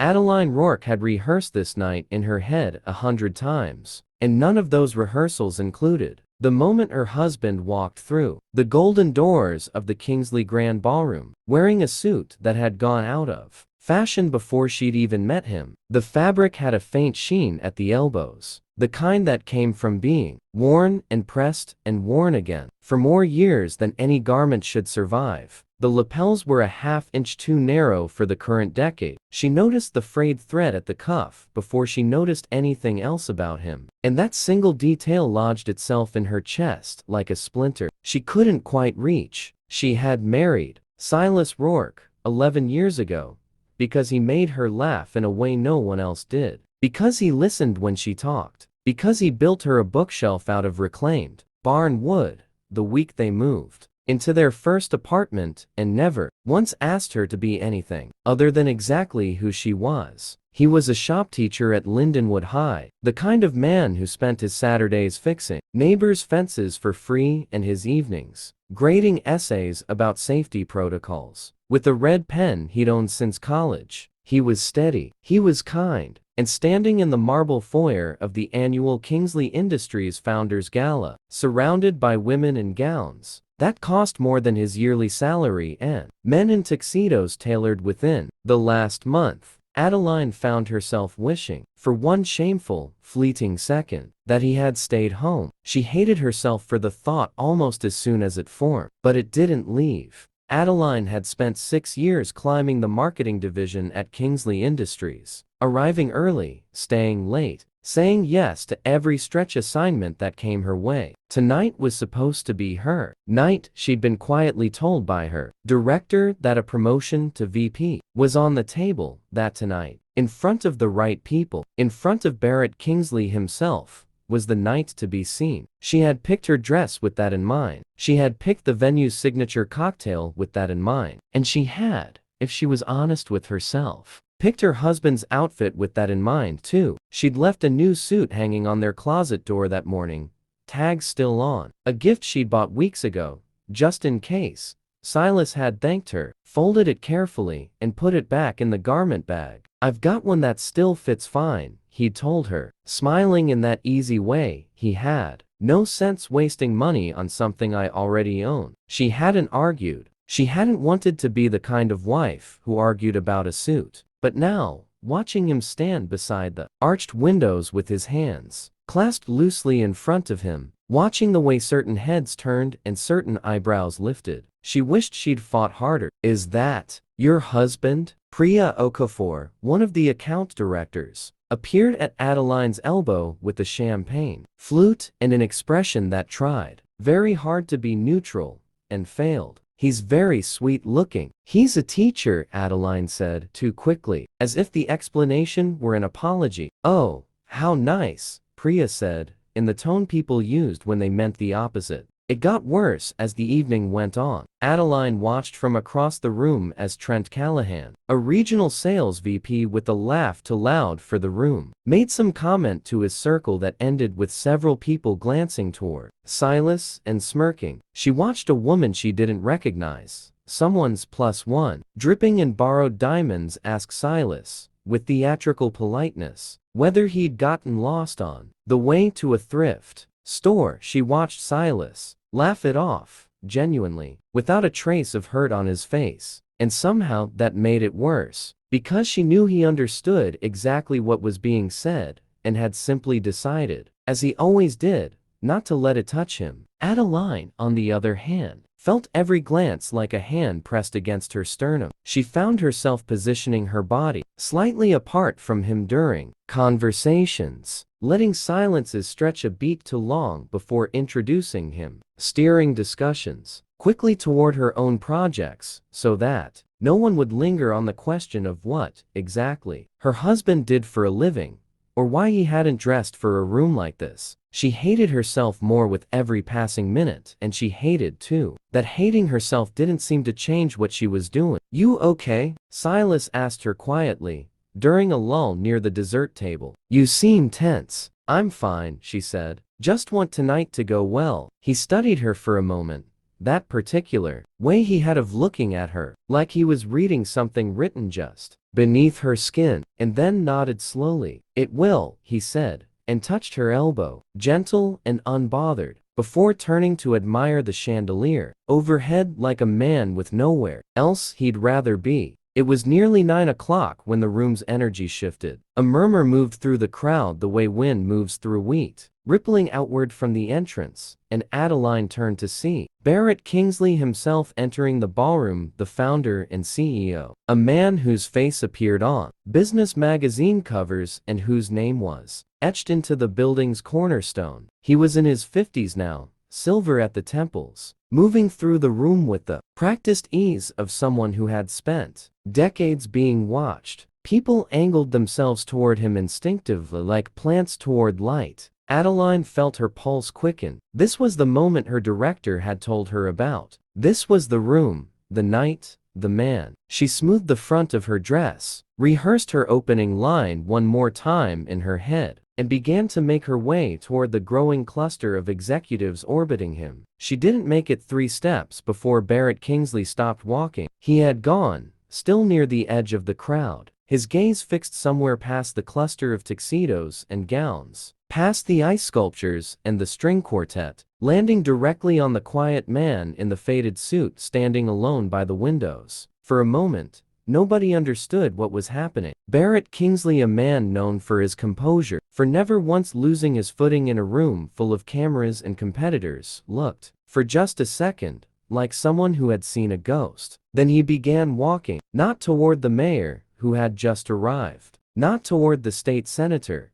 Adeline Rourke had rehearsed this night in her head 100 times, and none of those rehearsals included the moment her husband walked through the golden doors of the Kingsley Grand Ballroom, wearing a suit that had gone out of fashion before she'd even met him. The fabric had a faint sheen at the elbows, the kind that came from being worn and pressed and worn again for more years than any garment should survive. The lapels were a half-inch too narrow for the current decade. She noticed the frayed thread at the cuff before she noticed anything else about him, and that single detail lodged itself in her chest like a splinter she couldn't quite reach. She had married Silas Rourke 11 years ago because he made her laugh in a way no one else did, because he listened when she talked, because he built her a bookshelf out of reclaimed barn wood the week they moved into their first apartment, and never once asked her to be anything other than exactly who she was. He was a shop teacher at Lindenwood High, the kind of man who spent his Saturdays fixing neighbors' fences for free and his evenings grading essays about safety protocols with a red pen he'd owned since college. He was steady, he was kind, and standing in the marble foyer of the annual Kingsley Industries Founders Gala, surrounded by women in gowns that cost more than his yearly salary and men in tuxedos tailored within the last month, Adeline found herself wishing, for one shameful, fleeting second, that he had stayed home. She hated herself for the thought almost as soon as it formed, but it didn't leave. Adeline had spent 6 years climbing the marketing division at Kingsley Industries, arriving early, staying late, saying yes to every stretch assignment that came her way. Tonight was supposed to be her night, she'd been quietly told by her director that a promotion to VP was on the table, that tonight, in front of the right people, in front of Barrett Kingsley himself, was the night to be seen. She had picked her dress with that in mind. She had picked the venue's signature cocktail with that in mind. And she had, if she was honest with herself, picked her husband's outfit with that in mind too. She'd left a new suit hanging on their closet door that morning, tags still on, a gift she'd bought weeks ago, just in case. Silas had thanked her, folded it carefully, and put it back in the garment bag. "I've got one that still fits fine," he'd told her, smiling in that easy way he had. "No sense wasting money on something I already own." She hadn't argued. She hadn't wanted to be the kind of wife who argued about a suit. But now, watching him stand beside the arched windows with his hands clasped loosely in front of him, watching the way certain heads turned and certain eyebrows lifted, she wished she'd fought harder. "Is that your husband?" Priya Okafor, one of the account directors, appeared at Adeline's elbow with a champagne flute and an expression that tried very hard to be neutral, and failed. "He's very sweet looking." "He's a teacher," Adeline said, too quickly, as if the explanation were an apology. "Oh, how nice," Priya said, in the tone people used when they meant the opposite. It got worse as the evening went on. Adeline watched from across the room as Trent Callahan, a regional sales VP with a laugh too loud for the room, made some comment to his circle that ended with several people glancing toward Silas and smirking. She watched a woman she didn't recognize, someone's +1, dripping in borrowed diamonds, ask Silas, with theatrical politeness, whether he'd gotten lost on the way to a thrift store. She watched Silas laugh it off, genuinely, without a trace of hurt on his face, and somehow that made it worse, because she knew he understood exactly what was being said, and had simply decided, as he always did, not to let it touch him. Adeline, on the other hand, felt every glance like a hand pressed against her sternum. She found herself positioning her body slightly apart from him during conversations, letting silences stretch a beat too long before introducing him, steering discussions quickly toward her own projects, so that no one would linger on the question of what, exactly, her husband did for a living, or why he hadn't dressed for a room like this. She hated herself more with every passing minute, and she hated, too, that hating herself didn't seem to change what she was doing. "You okay?" Silas asked her quietly, during a lull near the dessert table. "You seem tense." "I'm fine," she said. "Just want tonight to go well." He studied her for a moment, that particular way he had of looking at her, like he was reading something written just beneath her skin, and then nodded slowly. "It will," he said, and touched her elbow, gentle and unbothered, before turning to admire the chandelier overhead like a man with nowhere else he'd rather be. It was nearly 9 o'clock when the room's energy shifted. A murmur moved through the crowd the way wind moves through wheat, rippling outward from the entrance, and Adeline turned to see Barrett Kingsley himself entering the ballroom, the founder and CEO. A man whose face appeared on business magazine covers and whose name was etched into the building's cornerstone. He was in his 50s now, silver at the temples, moving through the room with the practiced ease of someone who had spent decades being watched. People angled themselves toward him instinctively like plants toward light. Adeline felt her pulse quicken. This was the moment her director had told her about. This was the room, the night, the man. She smoothed the front of her dress, rehearsed her opening line one more time in her head, and began to make her way toward the growing cluster of executives orbiting him. She didn't make it 3 steps before Barrett Kingsley stopped walking. He had gone, still near the edge of the crowd, his gaze fixed somewhere past the cluster of tuxedos and gowns, past the ice sculptures and the string quartet, landing directly on the quiet man in the faded suit standing alone by the windows. For a moment, nobody understood what was happening. Barrett Kingsley, a man known for his composure, for never once losing his footing in a room full of cameras and competitors, looked, for just a second, like someone who had seen a ghost. Then he began walking, not toward the mayor, who had just arrived, not toward the state senator,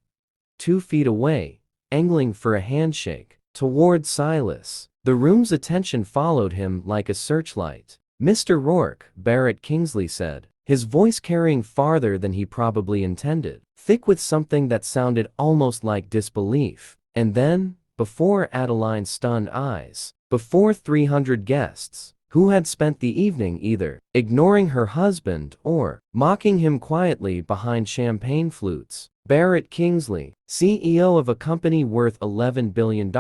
2 feet away, angling for a handshake, toward Silas. The room's attention followed him like a searchlight. "Mr. Rourke," Barrett Kingsley said, his voice carrying farther than he probably intended, thick with something that sounded almost like disbelief. And then, before Adeline's stunned eyes, before 300 guests, who had spent the evening either ignoring her husband or mocking him quietly behind champagne flutes, Barrett Kingsley, CEO of a company worth $11 billion,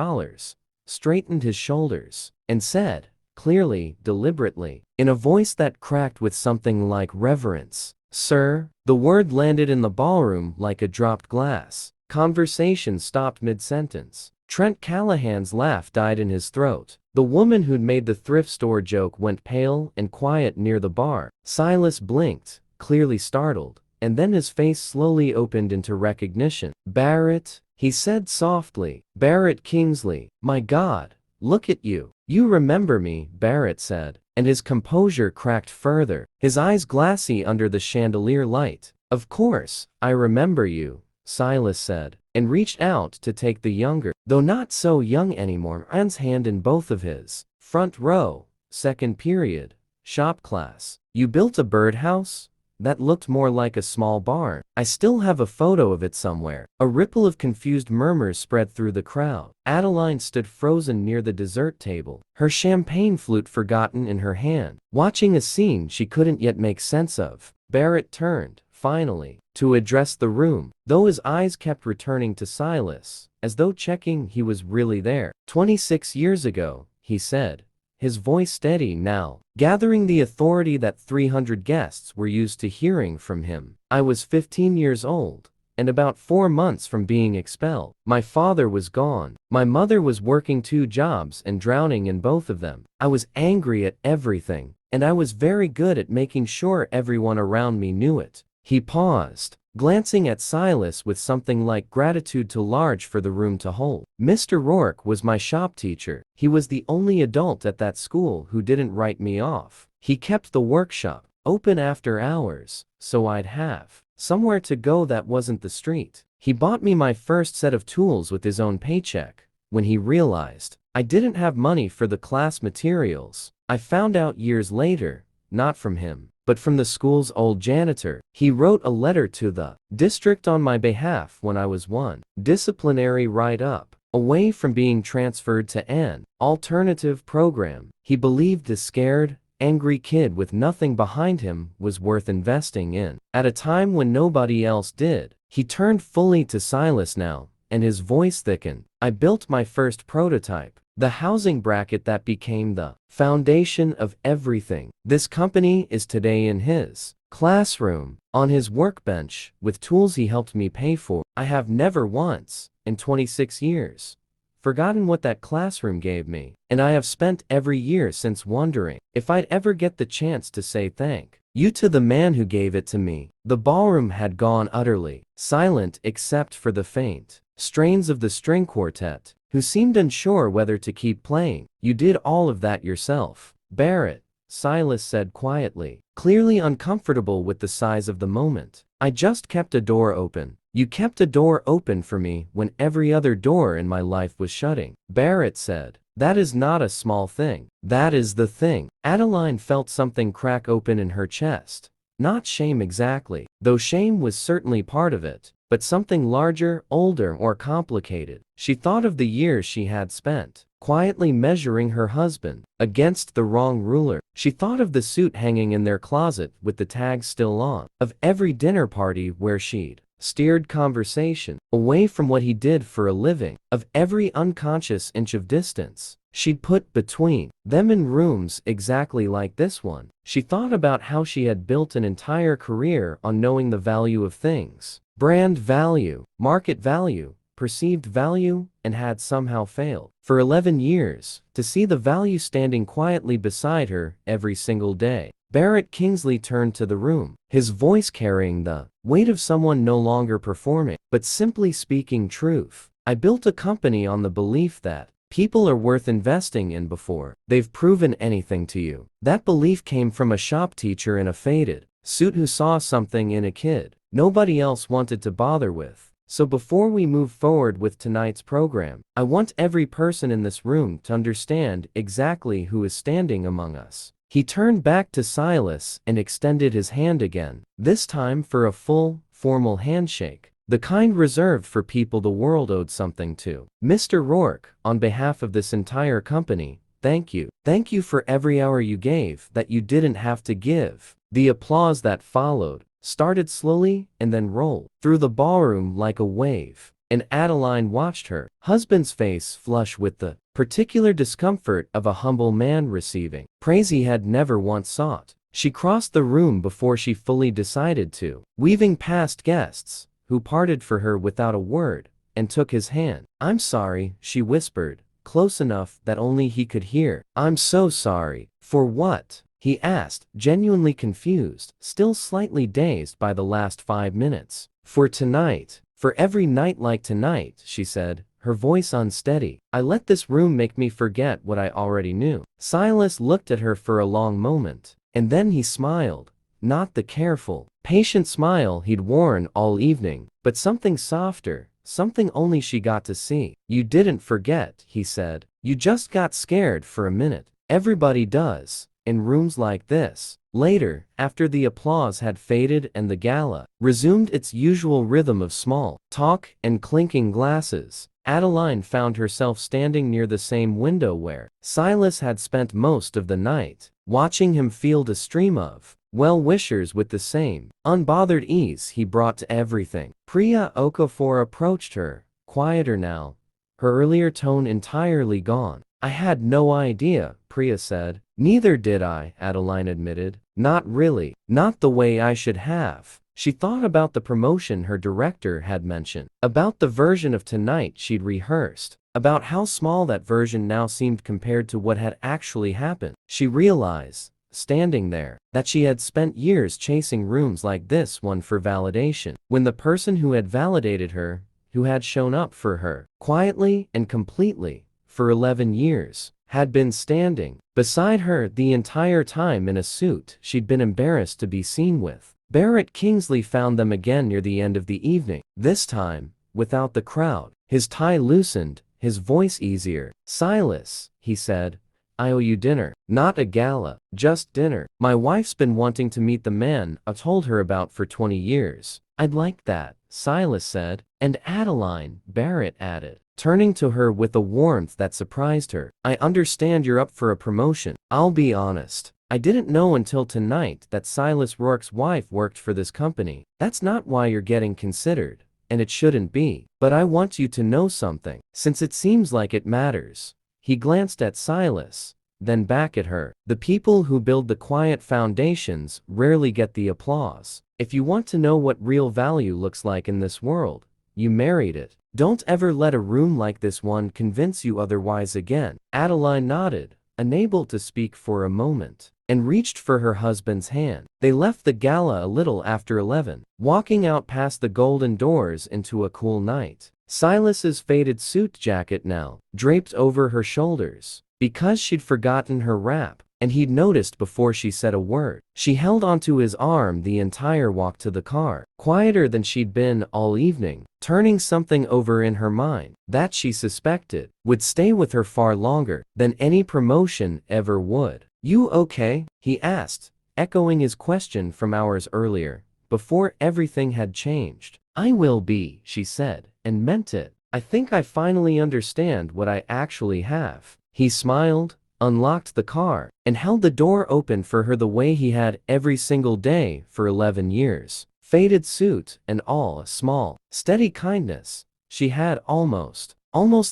straightened his shoulders and said, clearly, deliberately, in a voice that cracked with something like reverence, "Sir." The word landed in the ballroom like a dropped glass. Conversation stopped mid-sentence. Trent Callahan's laugh died in his throat. The woman who'd made the thrift store joke went pale and quiet near the bar. Silas blinked, clearly startled, and then his face slowly opened into recognition. "Barrett," he said softly. "Barrett Kingsley. My God, look at you." "You remember me," Barrett said, and his composure cracked further, his eyes glassy under the chandelier light. "Of course, I remember you," Silas said, and reached out to take the younger, though not so young anymore, man's hand in both of his. "Front row, second period, shop class. You built a birdhouse? That looked more like a small barn. I still have a photo of it somewhere." A ripple of confused murmurs spread through the crowd. Adeline stood frozen near the dessert table, her champagne flute forgotten in her hand, watching a scene she couldn't yet make sense of. Barrett turned, finally, to address the room, though his eyes kept returning to Silas, as though checking he was really there. 26 years ago, he said, his voice steady now, gathering the authority that 300 guests were used to hearing from him. "I was 15 years old, and about 4 months from being expelled. My father was gone. My mother was working 2 jobs and drowning in both of them. I was angry at everything, and I was very good at making sure everyone around me knew it." He paused, glancing at Silas with something like gratitude too large for the room to hold. "Mr. Rourke was my shop teacher. He was the only adult at that school who didn't write me off. He kept the workshop open after hours, so I'd have somewhere to go that wasn't the street. He bought me my first set of tools with his own paycheck. When he realized I didn't have money for the class materials, I found out years later, not from him, but from the school's old janitor. He wrote a letter to the district on my behalf when I was 1. Disciplinary write-up, away from being transferred to an alternative program. He believed the scared, angry kid with nothing behind him was worth investing in. At a time when nobody else did." He turned fully to Silas now, and his voice thickened. "I built my first prototype, the housing bracket that became the foundation of everything. This company is today in his classroom, on his workbench, with tools he helped me pay for. I have never once, in 26 years, forgotten what that classroom gave me, and I have spent every year since wondering if I'd ever get the chance to say thank you to the man who gave it to me. The ballroom had gone utterly silent except for the faint strains of the string quartet, who seemed unsure whether to keep playing. You did all of that yourself, Barrett, Silas said quietly, clearly uncomfortable with the size of the moment. I just kept a door open. You kept a door open for me when every other door in my life was shutting, Barrett said. That is not a small thing. That is the thing. Adeline felt something crack open in her chest. Not shame exactly, though shame was certainly part of it, but something larger, older, or complicated. She thought of the years she had spent quietly measuring her husband against the wrong ruler. She thought of the suit hanging in their closet with the tag still on, of every dinner party where she'd steered conversation away from what he did for a living, of every unconscious inch of distance she'd put between them in rooms exactly like this one. She thought about how she had built an entire career on knowing the value of things, brand value, market value, perceived value, and had somehow failed for 11 years to see the value standing quietly beside her every single day. Barrett Kingsley turned to the room, his voice carrying the weight of someone no longer performing, but simply speaking truth. I built a company on the belief that people are worth investing in before they've proven anything to you. That belief came from a shop teacher in a faded suit who saw something in a kid nobody else wanted to bother with. So before we move forward with tonight's program, I want every person in this room to understand exactly who is standing among us. He turned back to Silas and extended his hand again, this time for a full, formal handshake, the kind reserved for people the world owed something to. Mr. Rourke, on behalf of this entire company, thank you. Thank you for every hour you gave that you didn't have to give. The applause that followed started slowly and then rolled through the ballroom like a wave, and Adeline watched her husband's face flush with the particular discomfort of a humble man receiving praise he had never once sought. She crossed the room before she fully decided to, weaving past guests, who parted for her without a word, and took his hand. I'm sorry, she whispered, close enough that only he could hear. I'm so sorry. For what? He asked, genuinely confused, still slightly dazed by the last 5 minutes. For tonight. For every night like tonight, she said, her voice unsteady. I let this room make me forget what I already knew. Silas looked at her for a long moment, and then he smiled. Not the careful, patient smile he'd worn all evening, but something softer, something only she got to see. You didn't forget, he said. You just got scared for a minute. Everybody does. In rooms like this. Later, after the applause had faded and the gala resumed its usual rhythm of small talk and clinking glasses, Adeline found herself standing near the same window where Silas had spent most of the night, watching him field a stream of well-wishers with the same unbothered ease he brought to everything. Priya Okafor approached her, quieter now, her earlier tone entirely gone. I had no idea, Priya said. Neither did I, Adeline admitted. Not really. Not the way I should have. She thought about the promotion her director had mentioned, about the version of tonight she'd rehearsed, about how small that version now seemed compared to what had actually happened. She realized, standing there, that she had spent years chasing rooms like this one for validation, when the person who had validated her, who had shown up for her, quietly and completely, for 11 years, had been standing beside her the entire time in a suit she'd been embarrassed to be seen with. Barrett Kingsley found them again near the end of the evening, this time, without the crowd. His tie loosened, his voice easier. Silas, he said, I owe you dinner. Not a gala, just dinner. My wife's been wanting to meet the man I've told her about for 20 years. I'd like that, Silas said. And Adeline, Barrett added, turning to her with a warmth that surprised her. I understand you're up for a promotion. I'll be honest. I didn't know until tonight that Silas Rourke's wife worked for this company. That's not why you're getting considered, and it shouldn't be. But I want you to know something, since it seems like it matters. He glanced at Silas, then back at her. The people who build the quiet foundations rarely get the applause. If you want to know what real value looks like in this world, you married it. Don't ever let a room like this one convince you otherwise again. Adeline nodded, unable to speak for a moment, and reached for her husband's hand. They left the gala a little after 11, walking out past the golden doors into a cool night. Silas's faded suit jacket now draped over her shoulders, because she'd forgotten her wrap, and he'd noticed before she said a word. She held onto his arm the entire walk to the car, quieter than she'd been all evening, turning something over in her mind that she suspected would stay with her far longer than any promotion ever would. "You okay?" he asked, echoing his question from hours earlier, before everything had changed. "I will be," she said, and meant it. "I think I finally understand what I actually have." He smiled, unlocked the car, and held the door open for her the way he had every single day for 11 years. Faded suit and all, a small, steady kindness she had almost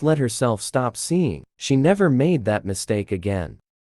let herself stop seeing. She never made that mistake again.